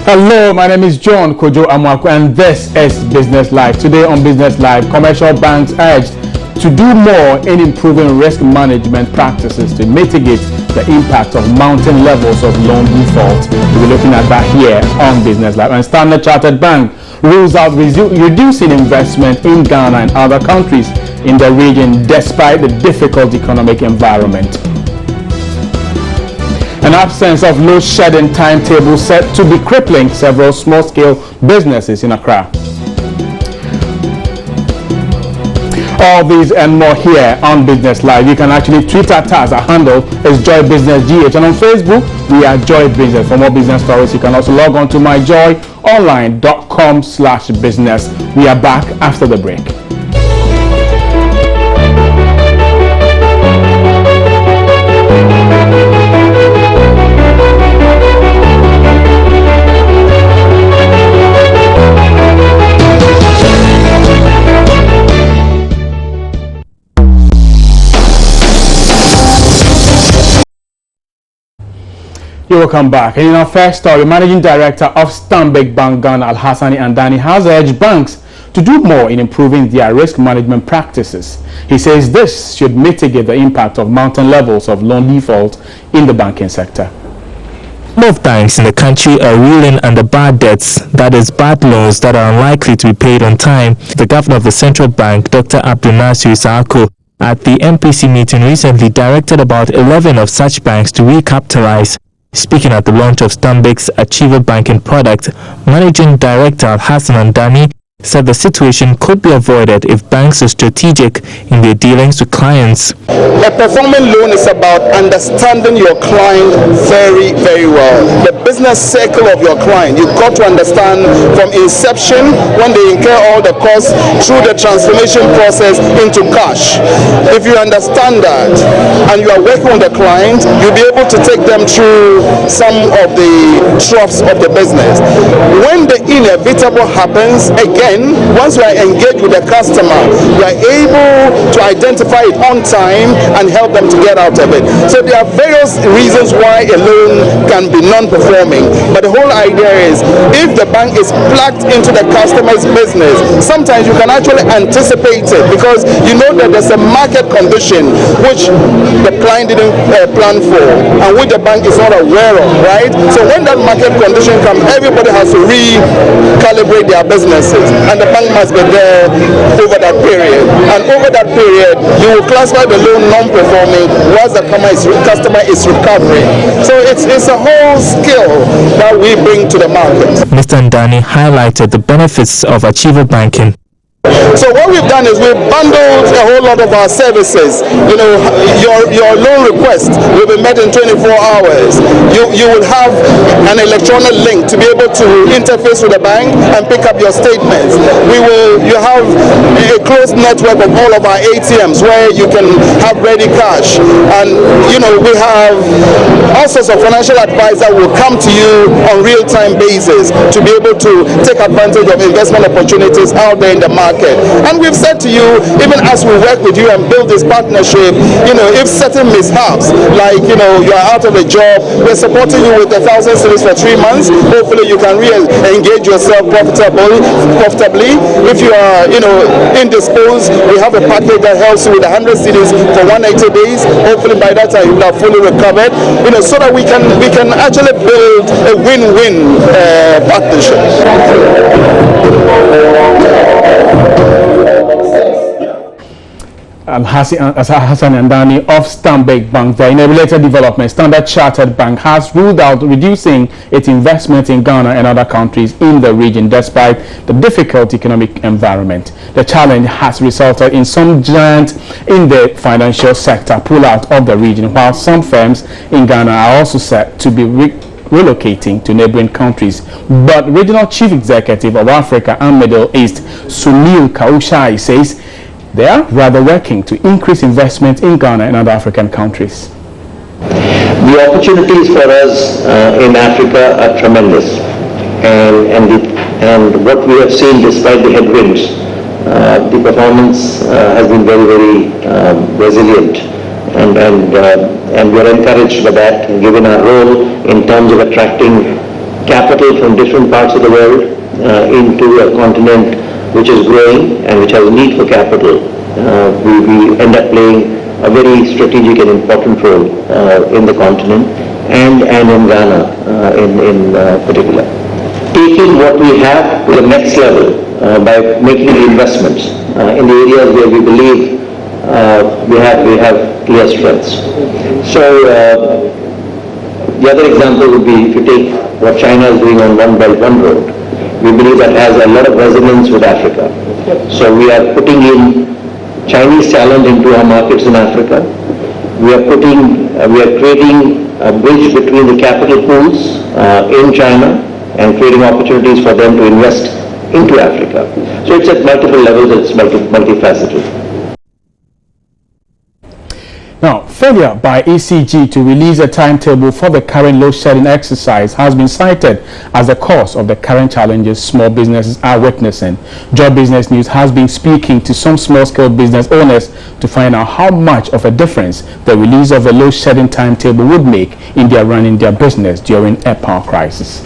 Hello, my name is John Kojo Amwaku and this is Business Live. Today on Business Live, commercial banks urged to do more in improving risk management practices to mitigate the impact of mounting levels of loan default. We'll be looking at that here on Business Live. And Standard Chartered Bank rules out reducing investment in Ghana and other countries in the region despite the difficult economic environment. An absence of load shedding timetable set to be crippling several small-scale businesses in Accra. All these and more here on Business Live. You can actually tweet at us. Our handle is Joy Business GH, and on Facebook we are Joy Business. For more business stories, you can also log on to myjoyonline.com/business. We are back after the break. Welcome back. And in our first story, Managing Director of Stanbic Bank Ghana, Alhassani Andani, has urged banks to do more in improving their risk management practices. He says this should mitigate the impact of mounting levels of loan default in the banking sector. Both banks in the country are reeling under bad debts, that is, bad loans that are unlikely to be paid on time. The governor of the central bank, Dr. Abdul Nasir Isako, at the MPC meeting recently directed about 11 of such banks to recapitalize. Speaking at the launch of Stanbic's Achiever banking product, Managing Director Alhassan Andani said the situation could be avoided if banks are strategic in their dealings with clients. A performing loan is about understanding your client very, very well. The business cycle of your client, you've got to understand from inception, when they incur all the costs, through the transformation process into cash. If you understand that and you are working with the client, you'll be able to take them through some of the troughs of the business. When the inevitable happens, again, once you are engaged with the customer, you are able to identify it on time and help them to get out of it. So there are various reasons why a loan can be non-performing, but the whole idea is if the bank is plugged into the customer's business, sometimes you can actually anticipate it because you know that there's a market condition which the client didn't plan for and which the bank is not aware of, right? So when that market condition comes, everybody has to recalibrate their businesses, and the bank must be there over that period. And over that period, you will classify the loan non-performing once the customer is recovering. So it's a whole skill that we bring to the market. Mr. Andani highlighted the benefits of Achiever banking. So what we've done is we've bundled a whole lot of our services. You know, your loan request will be met in 24 hours. You will have an electronic link to be able to interface with the bank and pick up your statements. You have a closed network of all of our ATMs where you can have ready cash. And you know, we have all sorts of financial advice that will come to you on real-time basis to be able to take advantage of investment opportunities out there in the market. And we've said to you, even as we work with you and build this partnership, you know, if certain mishaps, like, you know, you are out of a job, we're supporting you with 1,000 cedis for 3 months. Hopefully you can re-engage yourself profitably. If you are, you know, indisposed, we have a package that helps you with 100 cedis for 180 days. Hopefully by that time you will have fully recovered, you know, so that we can actually build a win-win partnership. Alhassan Andani of Stanbic Bank. In a related development, Standard Chartered Bank has ruled out reducing its investment in Ghana and other countries in the region despite the difficult economic environment. The challenge has resulted in some giants in the financial sector pull out of the region, while some firms in Ghana are also set to be relocating to neighboring countries. But Regional Chief Executive of Africa and Middle East, Sunil Kaushai, says they are rather working to increase investment in Ghana and other African countries. The opportunities for us in Africa are tremendous, and what we have seen despite the headwinds, the performance has been very, very resilient, and we are encouraged by that, given our role in terms of attracting capital from different parts of the world into a continent which is growing and which has a need for capital. We end up playing a very strategic and important role in the continent and in Ghana in particular. Taking what we have to the next level by making the investments in the areas where we believe we have clear strengths. So the other example would be if you take what China is doing on One Belt, One Road. We believe that has a lot of resonance with Africa. So we are putting in Chinese talent into our markets in Africa. We are creating a bridge between the capital pools in China and creating opportunities for them to invest into Africa. So it's at multiple levels, it's multifaceted. Now, failure by ECG to release a timetable for the current load shedding exercise has been cited as the cause of the current challenges small businesses are witnessing. Joy Business News has been speaking to some small-scale business owners to find out how much of a difference the release of a load shedding timetable would make in their running their business during a power crisis.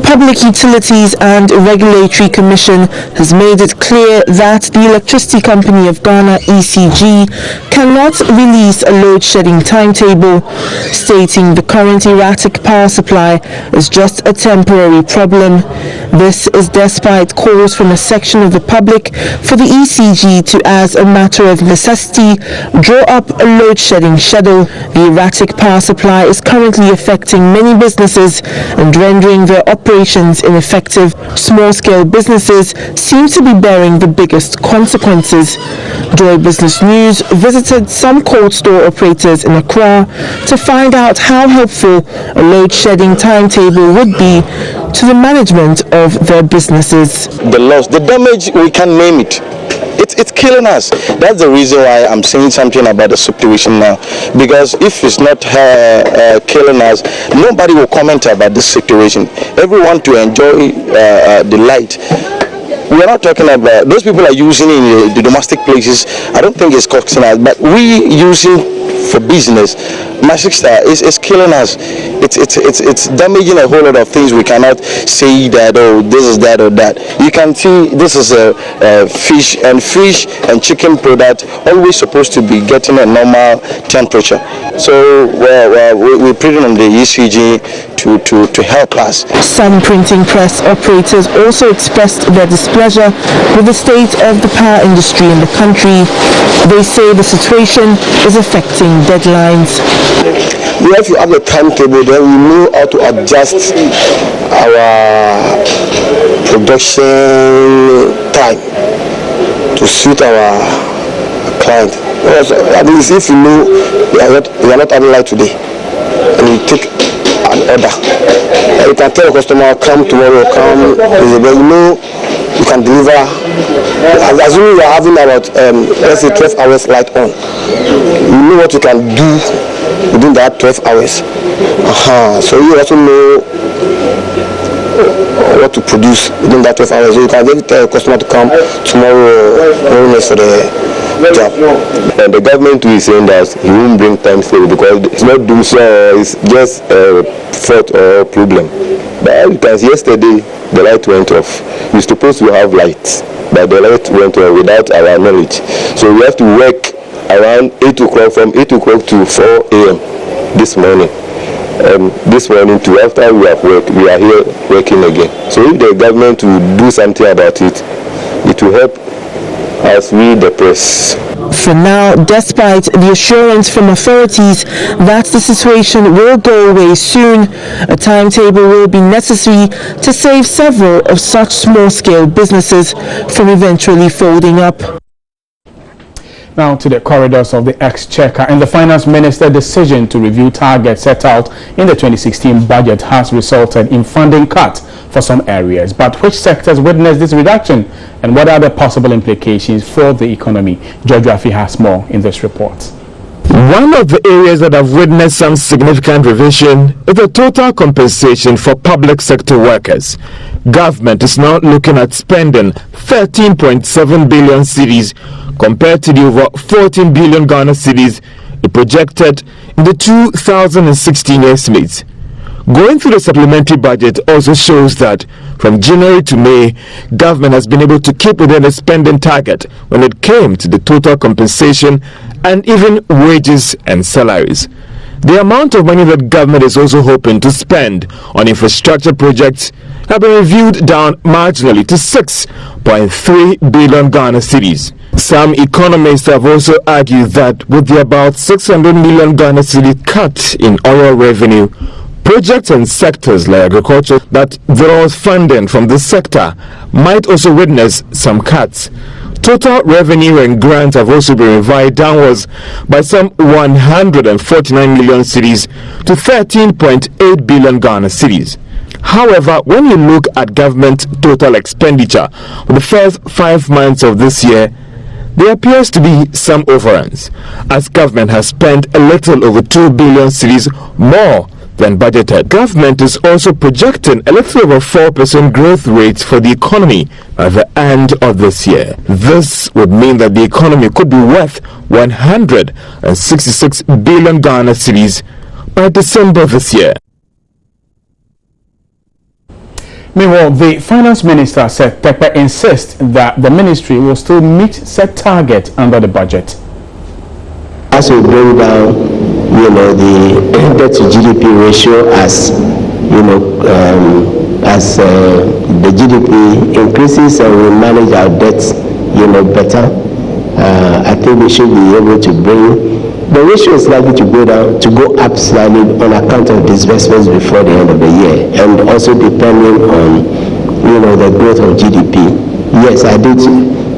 Public Utilities and Regulatory Commission has made it clear that the Electricity Company of Ghana, ECG, cannot release a load-shedding timetable, stating the current erratic power supply is just a temporary problem. This is despite calls from a section of the public for the ECG to, as a matter of necessity, draw up a load-shedding schedule. The erratic power supply is currently affecting many businesses and rendering their operations ineffective. Small-scale businesses seem to be bearing the biggest consequences. Joy Business News visited some cold store operators in Accra to find out how helpful a load-shedding timetable would be to the management of their businesses. The loss, the damage, we can't name it. It's killing us. That's the reason why I'm saying something about the situation now. Because if it's not killing us, nobody will comment about this situation. Everyone to enjoy the light. We're not talking about those people are using in the domestic places. I don't think it's costing us, but we using for business. My sister is killing us. It's damaging a whole lot of things. We cannot say that, oh, this is that or that. You can see this is a fish and chicken product always supposed to be getting a normal temperature. So we're pleading on the ECG to help us. Some printing press operators also expressed their displeasure with the state of the power industry in the country. They say the situation is affecting deadlines. If you have a timetable, then we know how to adjust our production time to suit our client. At least if you know we are not having light today, and you take an order, you can tell a customer, come tomorrow, come, but you know you can deliver. Assuming you are having about let's say 12 hours light on, you know what you can do within that 12 hours. So you also know what to produce within that 12 hours. So you can just tell a customer to come tomorrow for the job. And the government is saying that he won't bring timetable because it's not doing so, it's just a fault or problem. But because yesterday the light went off. We're supposed to have lights, but the light went off without our knowledge. So we have to work around 8 o'clock, from 8 o'clock to 4 a.m. this morning. This morning too, after we have worked, we are here working again. So if the government will do something about it, it will help us, we the press. For now, despite the assurance from authorities that the situation will go away soon, a timetable will be necessary to save several of such small-scale businesses from eventually folding up. Now to the corridors of the Exchequer, and the Finance Minister's decision to review targets set out in the 2016 budget has resulted in funding cuts for some areas. But which sectors witnessed this reduction, and what are the possible implications for the economy? George Rafi has more in this report. One of the areas that have witnessed some significant revision is the total compensation for public sector workers. Government is now looking at spending 13.7 billion cedis compared to the over 14 billion Ghana cedis projected in the 2016 estimates. Going through the supplementary budget also shows that from January to May, government has been able to keep within the spending target when it came to the total compensation and even wages and salaries. The amount of money that government is also hoping to spend on infrastructure projects have been reviewed down marginally to 6.3 billion Ghana cedis. Some economists have also argued that with the about 600 million Ghana cedi cut in oil revenue, projects and sectors like agriculture that draws funding from this sector might also witness some cuts. Total revenue and grants have also been revised downwards by some 149 million cedis to 13.8 billion Ghana cedis. However, when you look at government total expenditure for the first 5 months of this year, there appears to be some overruns, as government has spent a little over 2 billion cedis more than budgeted. Government is also projecting a little over 4% growth rate for the economy at the end of this year. This would mean that the economy could be worth 166 billion Ghana cedis by December this year. Meanwhile, the finance minister said Tekpe insists that the ministry will still meet set target under the budget. As we bring down, the debt to GDP ratio, as the GDP increases and we manage our debts, better, I think we should be able to bring the ratio is likely to go up slightly on account of disbursements before the end of the year, and also depending on the growth of GDP. Yes, I did.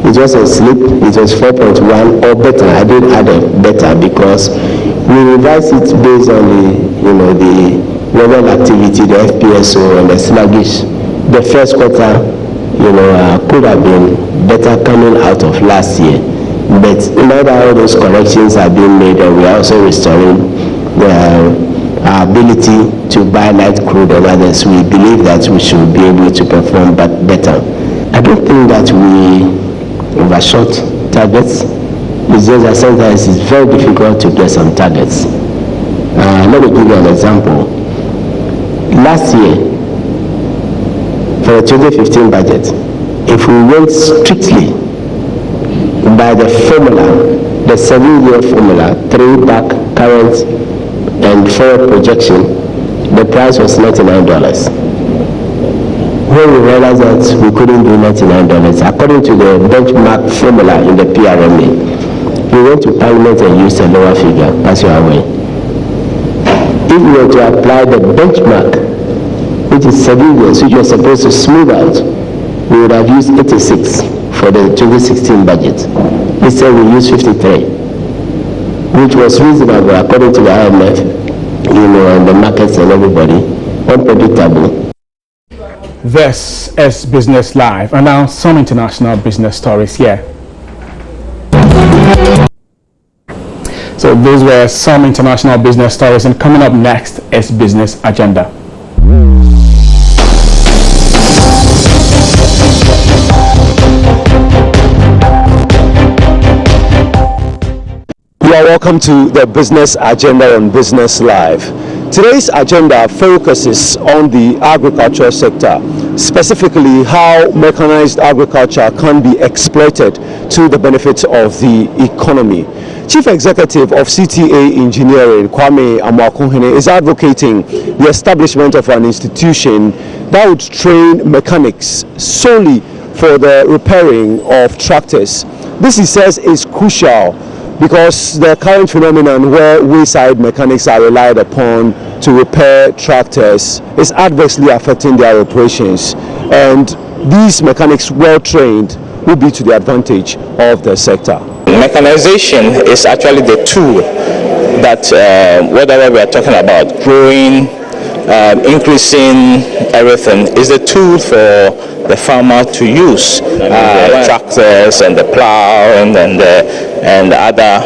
It was a slip. It was 4.1 or better. I did add a better because we revised it based on the level activity, the FPSO, and the sluggish. The first quarter, could have been better coming out of last year. But now that all those corrections are being made, and we are also restoring our ability to buy light crude and others, we believe that we should be able to perform better. I don't think that we overshot targets. It's just that sometimes it's very difficult to get some targets. Let me give you an example. Last year, for the 2015 budget, if we went strictly by the formula, the 7-year formula, 3 back, current, and forward projection, the price was $99. When we realized that we couldn't do $99, according to the benchmark formula in the PRMA, we went to Parliament and used a lower figure, as you are aware. If we were to apply the benchmark, which is 7 years, which was supposed to smooth out, we would have used 86 for the 2016 budget. Instead, we used 53, which was reasonable according to the IMF, and the markets and everybody, unpredictable. This is Business Live, and now some international business stories here. So those were some international business stories, and coming up next is Business Agenda. You are welcome to the Business Agenda on Business Live. Today's agenda focuses on the agricultural sector, specifically how mechanized agriculture can be exploited to the benefit of the economy. Chief Executive of CTA Engineering, Kwame Amwakohene, is advocating the establishment of an institution that would train mechanics solely for the repairing of tractors. This, he says, is crucial because the current phenomenon where wayside mechanics are relied upon to repair tractors is adversely affecting their operations, and these mechanics, well trained, will be to the advantage of the sector. Mechanization is actually the tool that whatever we are talking about, growing, increasing everything, is the tool for the farmer to use. Tractors and the plow and other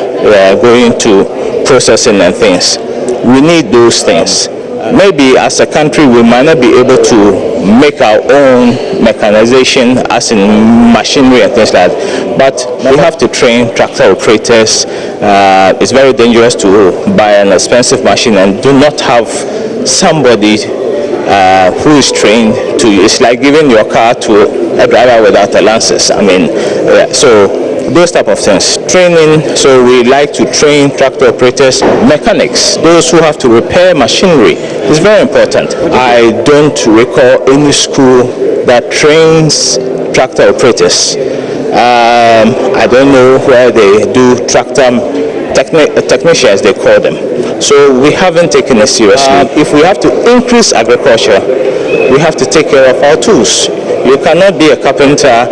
going to processing and things. We need those things. Maybe as a country we might not be able to make our own mechanization as in machinery and things like that, but we have to train tractor operators. It's very dangerous to buy an expensive machine and do not have somebody who is trained to, it's like giving your car to a driver without a license. I mean, so those type of things. Training, so we like to train tractor operators, mechanics, those who have to repair machinery. It's very important. I don't recall any school that trains tractor operators. I don't know where they do tractor technicians, they call them. So we haven't taken it seriously. If we have to increase agriculture, we have to take care of our tools. You cannot be a carpenter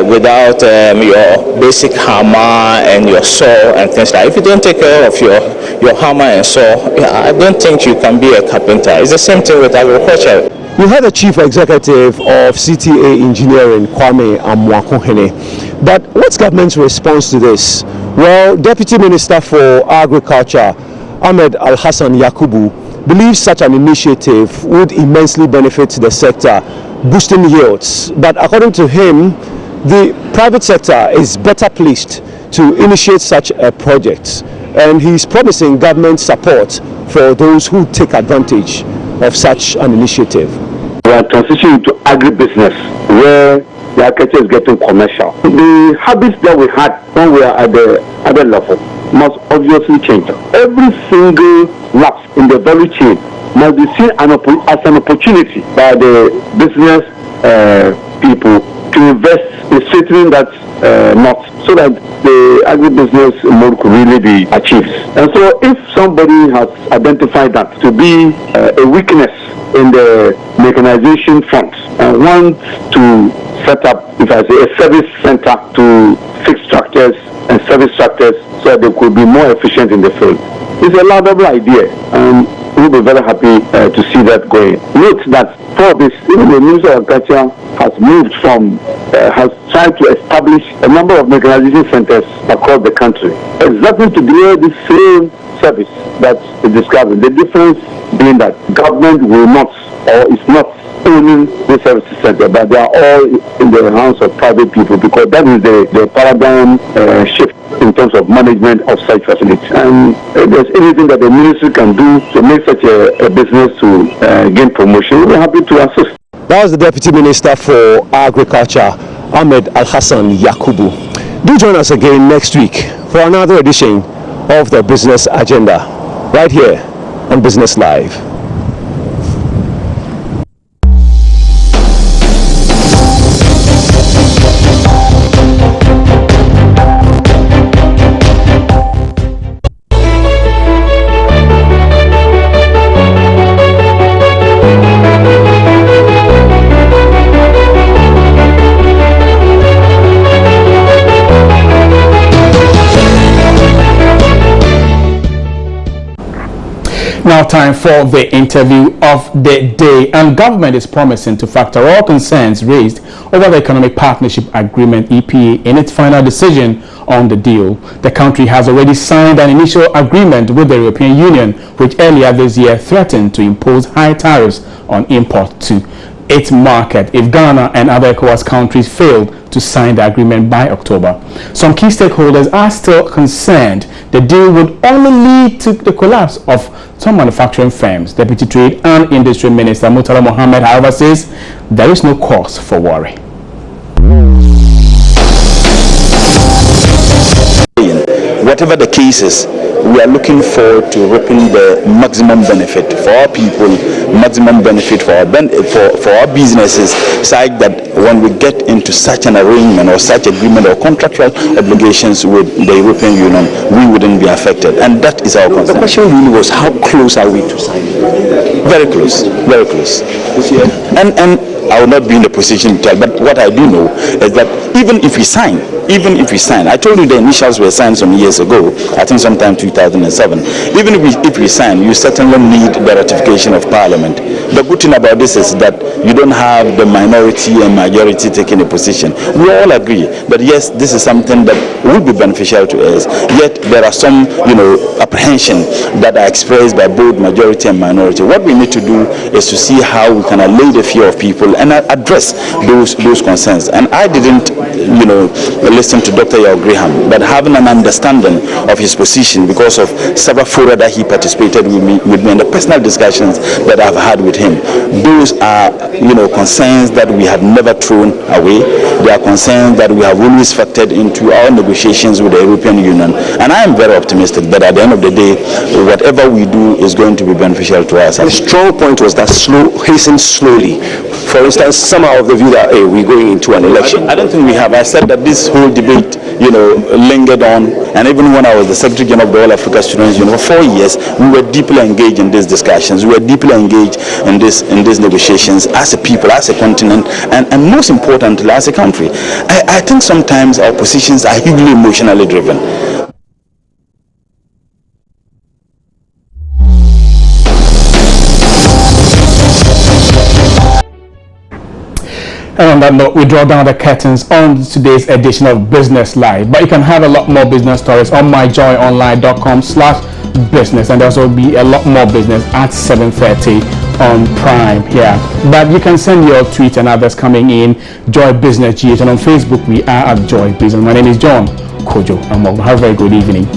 without your basic hammer and your saw and things like that. If you don't take care of your hammer and saw, I don't think you can be a carpenter. It's the same thing with agriculture. You heard the Chief Executive of CTA Engineering, Kwame Amwakohene. But what's government's response to this? Well, Deputy Minister for Agriculture, Ahmed Al-Hassan Yakubu, believes such an initiative would immensely benefit the sector, boosting yields. But according to him, the private sector is better placed to initiate such a project. And he's promising government support for those who take advantage of such an initiative. We are transitioning to agribusiness where the agriculture is getting commercial. The habits that we had when we are at the other level must obviously change. Every single lapse in the value chain must be seen as an opportunity by the business people to invest in strengthening that knot so that the agribusiness mode could really be achieved. And so if somebody has identified that to be a weakness in the mechanization front and wants to set up, if I say, a service center to fix tractors and service tractors so that they could be more efficient in the field, it's a laudable idea, and we'll be very happy to see that going. Note that for this, even the Ministry of Agriculture has moved from, has tried to establish a number of mechanization centers across the country, exactly to deliver the same service that is described. The difference being that government will not, or is not owning the services center, but they are all in the hands of private people, because that is the paradigm shift in terms of management of such facilities. And if there's anything that the ministry can do to make such a business to gain promotion, we're happy to assist. That was the Deputy Minister for Agriculture, Ahmed Al-Hassan Yakubu. Do join us again next week for another edition of the Business Agenda, right here on Business Live. Now time for the interview of the day, and government is promising to factor all concerns raised over the Economic Partnership Agreement EPA in its final decision on the deal. The country has already signed an initial agreement with the European Union, which earlier this year threatened to impose high tariffs on import to its market if Ghana and other ECOWAS countries failed to sign the agreement by October. Some key stakeholders are still concerned the deal would only lead to the collapse of some manufacturing firms. Deputy Trade and Industry Minister Murtala Mohammed, however, says there is no cause for worry. Whatever the case is, we are looking forward to reaping the maximum benefit for our people, maximum benefit for our businesses, such that when we get into such an arrangement or such agreement or contractual obligations with the European Union, we wouldn't be affected. And that is our concern. The question really was, how close are we to signing? Very close, very close. And I will not be in the position to tell, but what I do know is that even if we sign, I told you the initials were signed some years ago, I think sometime 2007. Even if we sign, you certainly need the ratification of Parliament. The good thing about this is that you don't have the minority and majority taking a position. We all agree that yes, this is something that will be beneficial to us, yet there are some, apprehension that are expressed by both majority and minority. What we need to do is to see how we can allay the fear of people and address those concerns. And I didn't listening to Dr. Yao Graham, but having an understanding of his position because of several fora that he participated with me and the personal discussions that I've had with him. Those are, concerns that we have never thrown away. They are concerns that we have always factored into our negotiations with the European Union. And I am very optimistic that at the end of the day, whatever we do is going to be beneficial to us. The strong point was that hasten slowly. For instance, some are of the view that we're going into an election. I don't think we have. I said that this whole debate, lingered on, and even when I was the Secretary General of the All Africa Students Union for 4 years, we were deeply engaged in these discussions. We were deeply engaged in these negotiations as a people, as a continent, and most importantly, as a country. I think sometimes our positions are hugely emotionally driven. And on that note, we draw down the curtains on today's edition of Business Live. But you can have a lot more business stories on myjoyonline.com/business, and there'll also be a lot more business at 7:30 on Prime here. But you can send your tweets and others coming in, Joy Business GH, and on Facebook we are at Joy Business. My name is John Kojo. Have a very good evening.